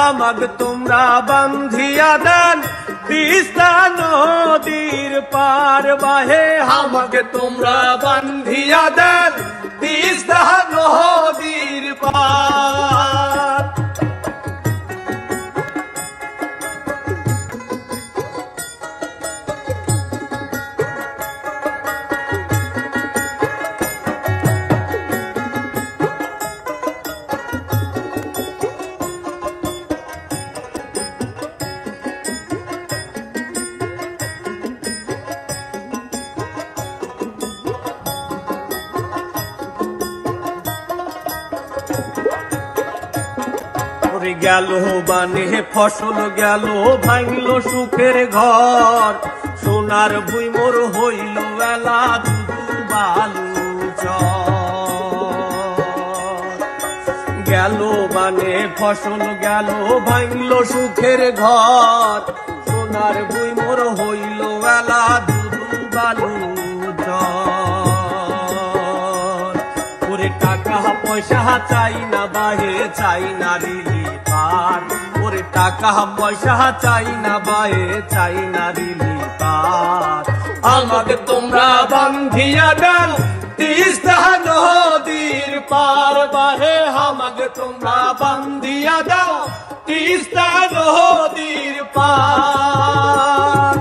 আমাগ তোমরা বান্ধিয়া দেন তিস্তা নদীর পার বাহে আমাগ তোমরা বান্ধিয়া দেন তিস্তা নদীর পার। গেল বানে ফসল গেল ভাঙল সুখের ঘর সোনার ভুই মোর হইল বেলা দুদু বালু গেল বানে ফসল গেল ভাঙল সুখের ঘর সোনার ভুই মোর হইল বেলা দুদু বালু ওরে টাকা পয়সা চাই না বাহে চাই না রিলি পার ওরে টাকা পয়সা চাই না বাহে চাই না রিলি পার। আমাকে তোমরা বান্ধিয়া দেন তিস্তা নদীর পার বাহে আমাকে তোমরা বান্ধিয়া দাও তিস্তা নদীর পার।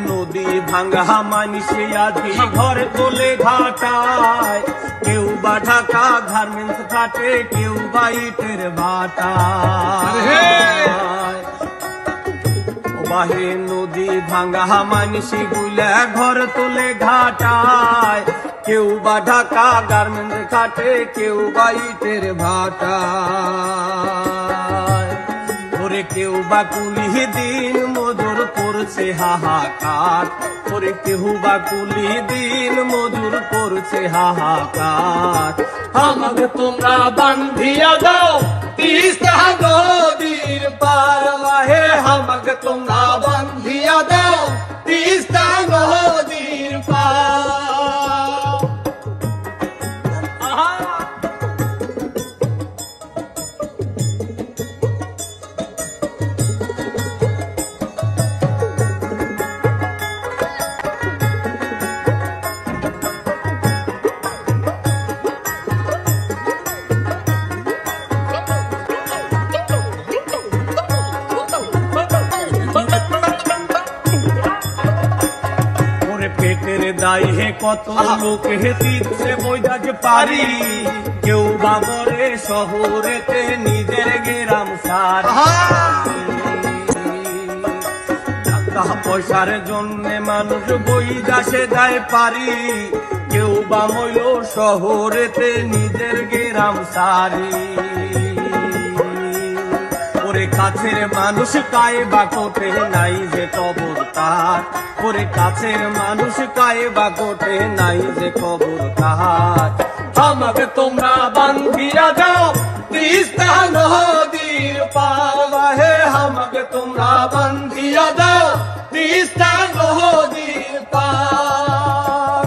নদী ভাঙ্গা মানুষে আদি ঘর তোলে ঘাটায় কেউ বা ঢাকা গার্মেন্টস কাটে কেউ বা ইটের ভাটায় বাহে নদী ভাঙ্গা মানুষে গুলা ঘর তোলে ঘাটায় কেউ বা ঢাকা গার্মেন্টস কাটে কেউ বা ইটের ভাটায় ওরে কেউ বা কুলি দিন মজুর করছে হাহাকার ওরে কেউ বা কুলি দিন মজুর করছে হাহাকার। আমাকে তোমরা বান্ধিয়া দাও তিস্তা নদীর পার বাহে আমাকে তোমরা বান্ধিয়া দাও তিস্তা নদীর পার। পেটের দায় হে কত লোক হে দিচ্ছে বৈদাকে পারি কেউ বা বলে শহরেতে নিজের গ্রাম সার টাকা পয়সার জন্য মানুষ বৈদাসে যায় পারি কেউ বা মইল শহরেতে নিজের গ্রাম সারি ওরে কাছের মানুষ কায়ে বা কোটে নাই যে কবর তার ওরে কাছের মানুষ কায়ে বা কোটে নাই যে কবর তার। আমাকে তোমরা বান্ধিয়া দাও তিস্তা নদীর পার বাহে আমাকে তোমরা বান্ধিয়া দাও তিস্তা নদীর পার।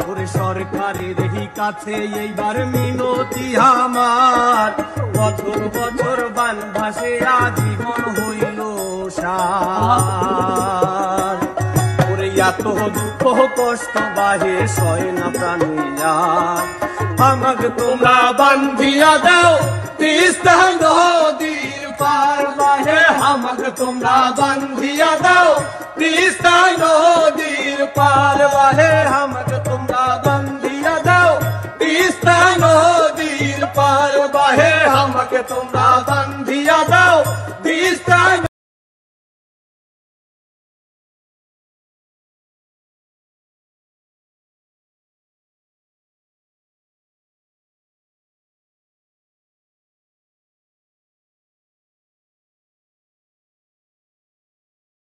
ওরে সরকারের কাছে এইবার মিনতি আমার বছর বছর বান ভাসে আজীবন হইল সার ওরে এত দুঃখ কষ্ট বাহে সয় না প্রাণিয়া আমাকে তোমরা বান্ধিয়া দাও তিস্তা নদীর পার বাহে আমাকে তোমরা বান্ধিয়া দাও তিস্তা নদীর পার বাহে আমাকে তোমরা বান্ধিয়া দাও তিস্তা নদীর পার বাহে আমাকে তোমরা